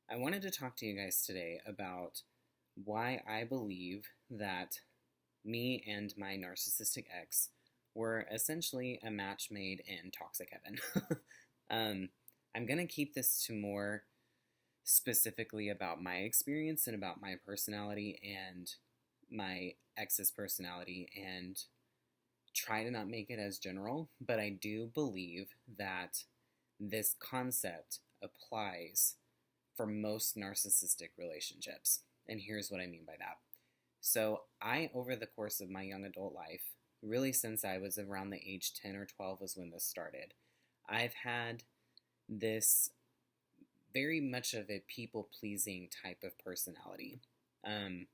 I wanted to talk to you guys today about why I believe that me and my narcissistic ex were essentially a match made in toxic heaven. um, I'm going to keep this to more specifically about my experience and about my personality and my ex's personality and try to not make it as general, but I do believe that this concept applies for most narcissistic relationships. And here's what I mean by that. So, over the course of my young adult life, really since I was around the age 10 or 12 was when this started, I've had this very much of a people pleasing type of personality, um,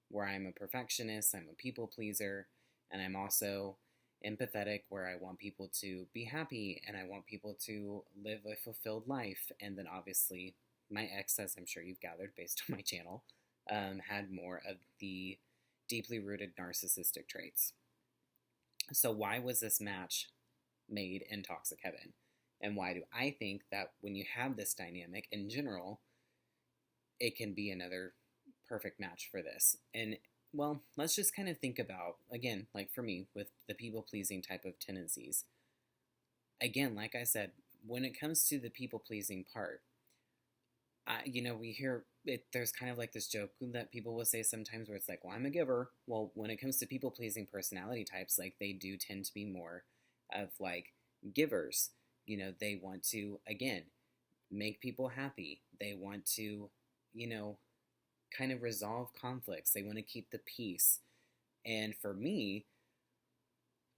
where I'm a perfectionist, I'm a people pleaser, and I'm also empathetic, where I want people to be happy and I want people to live a fulfilled life. And then obviously, my ex, as I'm sure you've gathered based on my channel, had more of the deeply rooted narcissistic traits. So, why was this match made in toxic heaven? And why do I think that when you have this dynamic in general, it can be another perfect match for this? And well, let's just kind of think about, again, like for me, with the people pleasing type of tendencies. Again, like I said, when it comes to the people pleasing part, we hear it, there's kind of like this joke that people will say sometimes where it's like, well, I'm a giver. Well, when it comes to people pleasing personality types, like they do tend to be more of like givers. They want to, again, make people happy. They want to, you know, kind of resolve conflicts. They want to keep the peace. And for me,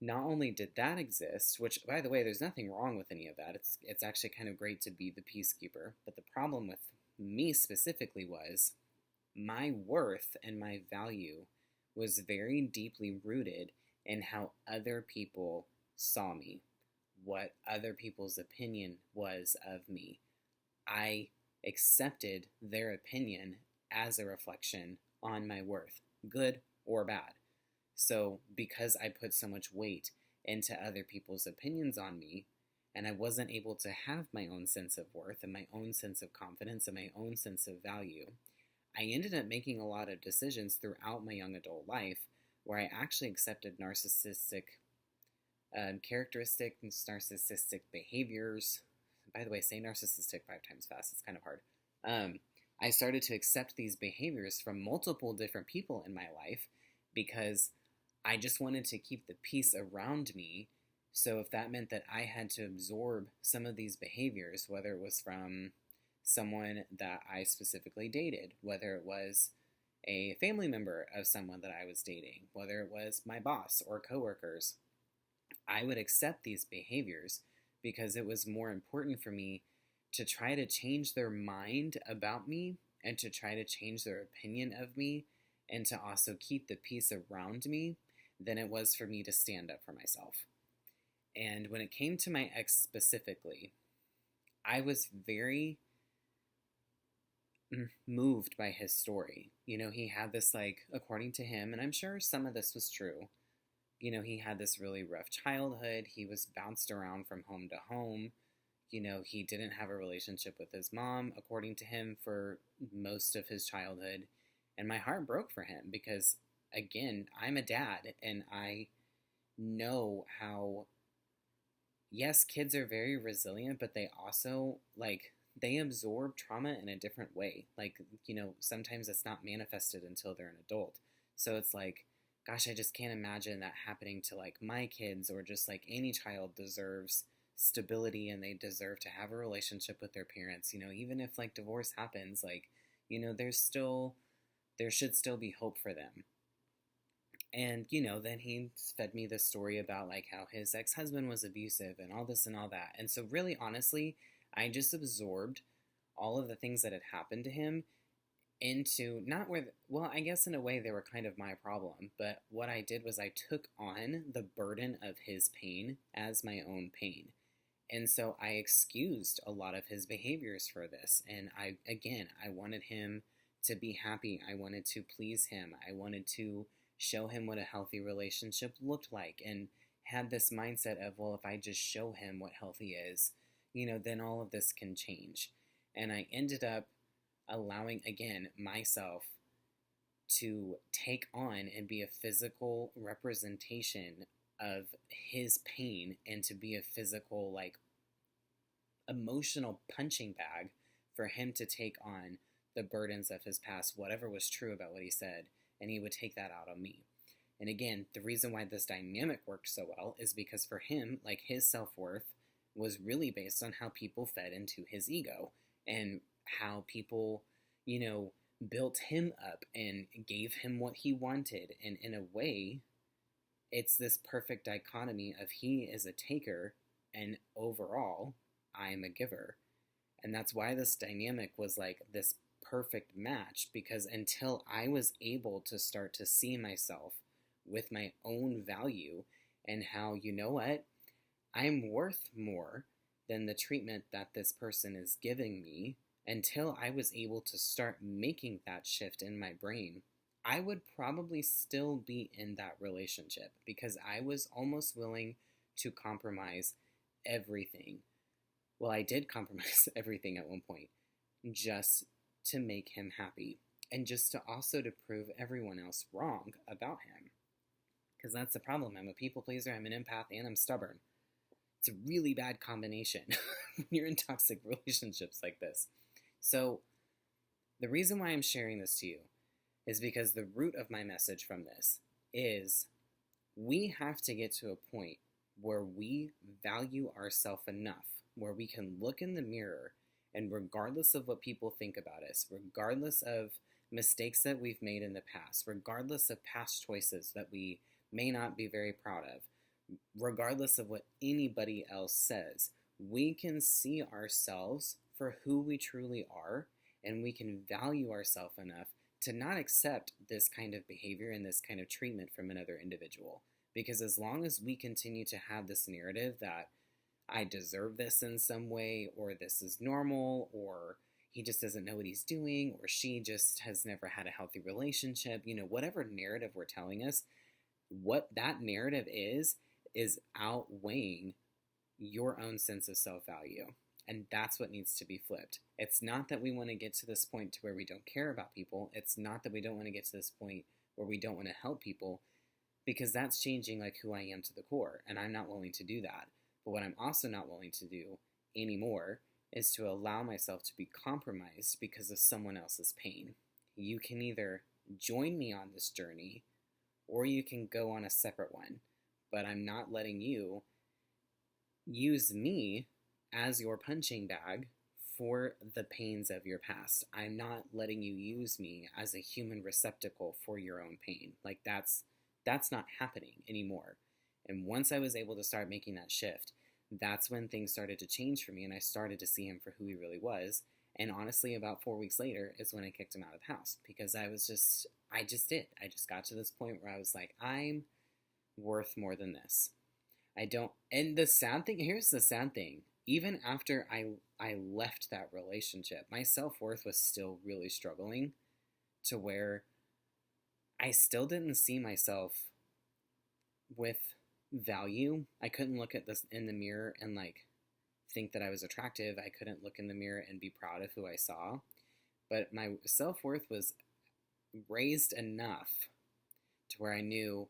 not only did that exist, which by the way, there's nothing wrong with any of that. It's actually kind of great to be the peacekeeper. But the problem with me specifically was my worth and my value was very deeply rooted in how other people saw me, what other people's opinion was of me. I accepted their opinion as a reflection on my worth, good or bad. So, because I put so much weight into other people's opinions on me, and I wasn't able to have my own sense of worth and my own sense of confidence and my own sense of value, I ended up making a lot of decisions throughout my young adult life where I actually accepted narcissistic characteristics, narcissistic behaviors. By the way, say narcissistic 5 times fast, it's kind of hard. I started to accept these behaviors from multiple different people in my life because I just wanted to keep the peace around me. So if that meant that I had to absorb some of these behaviors, whether it was from someone that I specifically dated, whether it was a family member of someone that I was dating, whether it was my boss or coworkers, I would accept these behaviors because it was more important for me to try to change their mind about me and to try to change their opinion of me and to also keep the peace around me than it was for me to stand up for myself. And when it came to my ex specifically, I was very moved by his story. He had this, like, according to him, and I'm sure some of this was true, he had this really rough childhood. He was bounced around from home to home. He didn't have a relationship with his mom, according to him, for most of his childhood. And my heart broke for him because, again, I'm a dad and I know how, yes, kids are very resilient, but they also, like, they absorb trauma in a different way. Like, sometimes it's not manifested until they're an adult. So it's like, gosh, I just can't imagine that happening to like my kids, or just like any child deserves stability and they deserve to have a relationship with their parents. Even if like divorce happens, like, there should still be hope for them. And, then he fed me this story about like how his ex-husband was abusive and all this and all that. And so really, honestly, I just absorbed all of the things that had happened to him into, not where, well, I guess in a way they were kind of my problem, but what I did was I took on the burden of his pain as my own pain. And so I excused a lot of his behaviors for this. And I wanted him to be happy. I wanted to please him. I wanted to show him what a healthy relationship looked like, and had this mindset of, well, if I just show him what healthy is, then all of this can change. And I ended up allowing, again, myself to take on and be a physical representation of his pain, and to be a physical, like, emotional punching bag for him to take on the burdens of his past, whatever was true about what he said, and he would take that out on me. And again, the reason why this dynamic worked so well is because for him, like, his self-worth was really based on how people fed into his ego, and how people, built him up and gave him what he wanted. And in a way, it's this perfect dichotomy of he is a taker, and overall, I'm a giver. And that's why this dynamic was like this perfect match, because until I was able to start to see myself with my own value, and how, you know what, I'm worth more than the treatment that this person is giving me, until I was able to start making that shift in my brain, I would probably still be in that relationship, because I was almost willing to compromise everything. Well, I did compromise everything at one point, just to make him happy, and just to also to prove everyone else wrong about him. Because that's the problem. I'm a people pleaser, I'm an empath, and I'm stubborn. It's a really bad combination when you're in toxic relationships like this. So the reason why I'm sharing this to you is because the root of my message from this is we have to get to a point where we value ourselves enough, where we can look in the mirror, and regardless of what people think about us, regardless of mistakes that we've made in the past, regardless of past choices that we may not be very proud of, regardless of what anybody else says, we can see ourselves for who we truly are, and we can value ourselves enough to not accept this kind of behavior and this kind of treatment from another individual. Because as long as we continue to have this narrative that I deserve this in some way, or this is normal, or he just doesn't know what he's doing, or she just has never had a healthy relationship, whatever narrative we're telling us, what that narrative is outweighing your own sense of self-value. And that's what needs to be flipped. It's not that we want to get to this point to where we don't care about people. It's not that we don't want to get to this point where we don't want to help people, because that's changing like who I am to the core, and I'm not willing to do that. But what I'm also not willing to do anymore is to allow myself to be compromised because of someone else's pain. You can either join me on this journey, or you can go on a separate one. But I'm not letting you use me as your punching bag for the pains of your past. I'm not letting you use me as a human receptacle for your own pain. Like, that's not happening anymore. And once I was able to start making that shift, that's when things started to change for me, and I started to see him for who he really was. And honestly, about 4 weeks later is when I kicked him out of the house, because I just got to this point where I was like, I'm worth more than this. And here's the sad thing, even after I left that relationship, my self-worth was still really struggling, to where I still didn't see myself with value. I couldn't look at this in the mirror and like think that I was attractive. I couldn't look in the mirror and be proud of who I saw. But my self-worth was raised enough to where I knew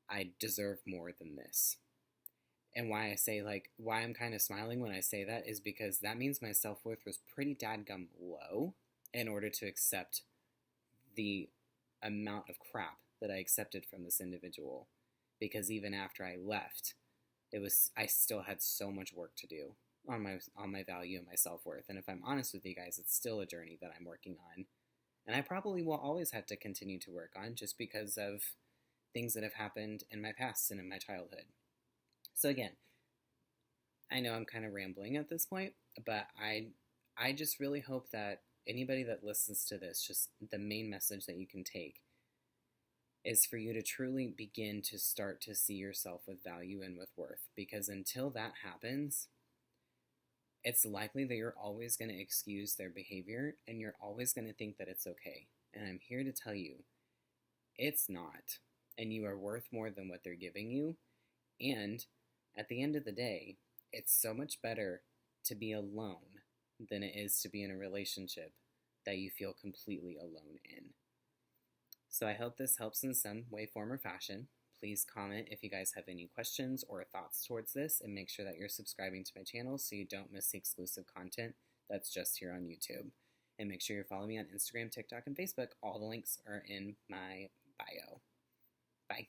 I deserve more than this. And why I'm kind of smiling when I say that is because that means my self-worth was pretty dadgum low in order to accept the amount of crap that I accepted from this individual. Because even after I left, I still had so much work to do on my value and my self-worth. And if I'm honest with you guys, it's still a journey that I'm working on. And I probably will always have to continue to work on, just because of things that have happened in my past and in my childhood. So again, I know I'm kind of rambling at this point, but I just really hope that anybody that listens to this, just the main message that you can take is for you to truly begin to start to see yourself with value and with worth. Because until that happens, it's likely that you're always going to excuse their behavior, and you're always going to think that it's okay. And I'm here to tell you, it's not. And you are worth more than what they're giving you. And at the end of the day, it's so much better to be alone than it is to be in a relationship that you feel completely alone in. So I hope this helps in some way, form, or fashion. Please comment if you guys have any questions or thoughts towards this, and make sure that you're subscribing to my channel so you don't miss the exclusive content that's just here on YouTube. And make sure you're following me on Instagram, TikTok, and Facebook. All the links are in my bio. Bye.